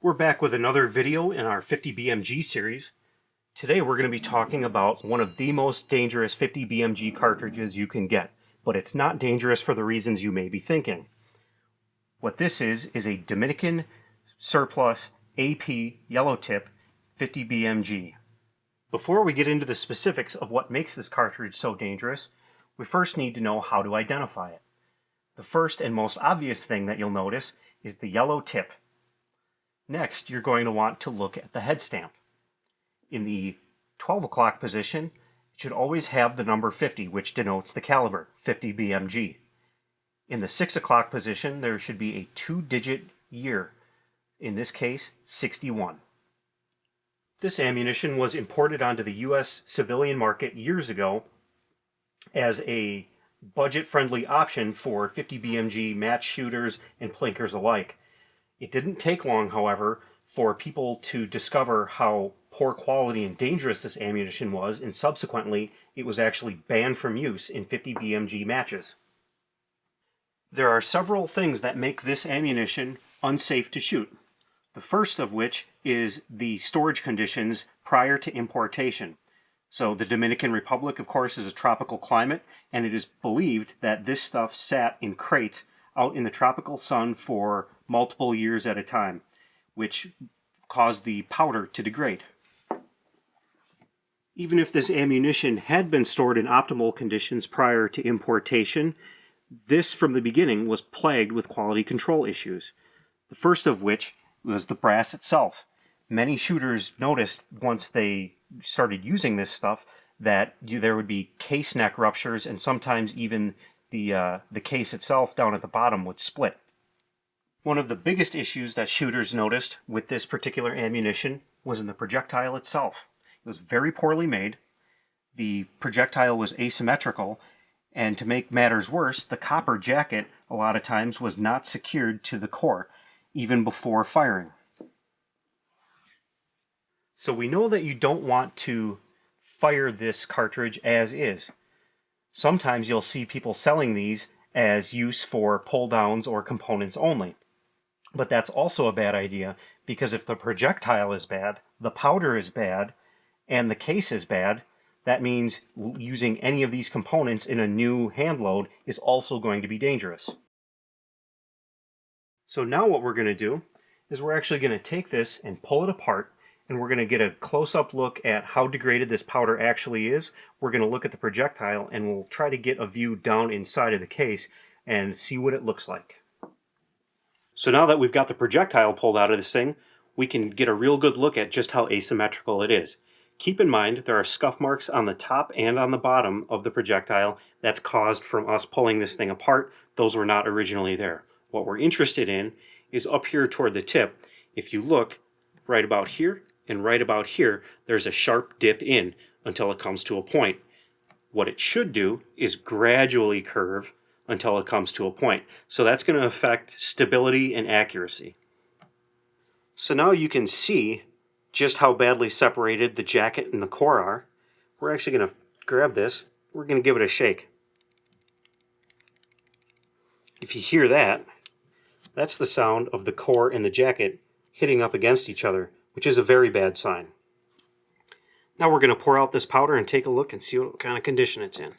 We're back with another video in our 50 BMG series. Today we're going to be talking about one of the most dangerous 50 BMG cartridges you can get, but it's not dangerous for the reasons you may be thinking. What this is a Dominican surplus AP yellow tip 50 BMG. Before we get into the specifics of what makes this cartridge so dangerous, we first need to know how to identify it. The first and most obvious thing that you'll notice is the yellow tip. Next, you're going to want to look at the head stamp. In the 12 o'clock position, it should always have the number 50, which denotes the caliber, 50 BMG. In the 6 o'clock position, there should be a 2-digit year, in this case, 61. This ammunition was imported onto the U.S. civilian market years ago as a budget-friendly option for 50 BMG match shooters and plinkers alike. It didn't take long, however, for people to discover how poor quality and dangerous this ammunition was, and subsequently it was actually banned from use in 50 BMG matches. There are several things that make this ammunition unsafe to shoot. The first of which is the storage conditions prior to importation. So the Dominican Republic, of course, is a tropical climate, and it is believed that this stuff sat in crates out in the tropical sun for multiple years at a time, which caused the powder to degrade. Even if this ammunition had been stored in optimal conditions prior to importation, this from the beginning was plagued with quality control issues. The first of which was the brass itself. Many shooters noticed once they started using this stuff that there would be case neck ruptures, and sometimes even the case itself down at the bottom would split. One of the biggest issues that shooters noticed with this particular ammunition was in the projectile itself. It was very poorly made. The projectile was asymmetrical, and to make matters worse, the copper jacket a lot of times was not secured to the core, even before firing. So we know that you don't want to fire this cartridge as is. Sometimes you'll see people selling these as use for pull downs or components only. But that's also a bad idea, because if the projectile is bad, the powder is bad, and the case is bad, that means using any of these components in a new hand load is also going to be dangerous. So now what we're going to do is we're actually going to take this and pull it apart, and we're going to get a close-up look at how degraded this powder actually is. We're going to look at the projectile, and we'll try to get a view down inside of the case and see what it looks like. So now that we've got the projectile pulled out of this thing, we can get a real good look at just how asymmetrical it is. Keep in mind there are scuff marks on the top and on the bottom of the projectile that's caused from us pulling this thing apart. Those were not originally there. What we're interested in is up here toward the tip. If you look right about here and right about here, there's a sharp dip in until it comes to a point. What it should do is gradually curve until it comes to a point. So that's going to affect stability and accuracy. So now you can see just how badly separated the jacket and the core are. We're actually going to grab this. We're going to give it a shake. If you hear that, that's the sound of the core and the jacket hitting up against each other, which is a very bad sign. Now we're going to pour out this powder and take a look and see what kind of condition it's in.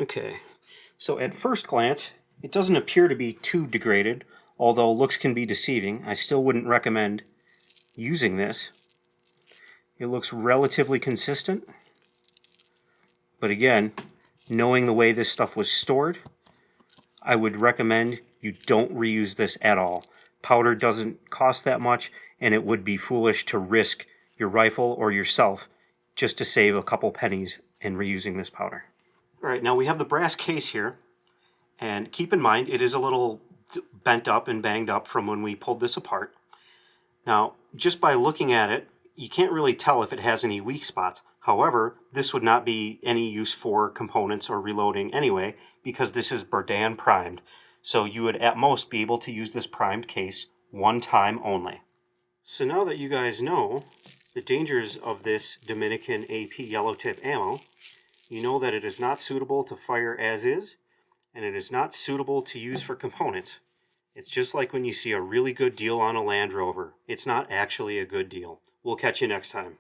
Okay, so at first glance, it doesn't appear to be too degraded, although looks can be deceiving. I still wouldn't recommend using this. It looks relatively consistent, but again, knowing the way this stuff was stored, I would recommend you don't reuse this at all. Powder doesn't cost that much, and it would be foolish to risk your rifle or yourself just to save a couple pennies in reusing this powder. All right, now we have the brass case here, and keep in mind it is a little bent up and banged up from when we pulled this apart. Now, just by looking at it, you can't really tell if it has any weak spots. However, this would not be any use for components or reloading anyway, because this is Berdan primed. So you would at most be able to use this primed case one time only. So now that you guys know the dangers of this Dominican AP yellow tip ammo, you know that it is not suitable to fire as is, and it is not suitable to use for components. It's just like when you see a really good deal on a Land Rover. It's not actually a good deal. We'll catch you next time.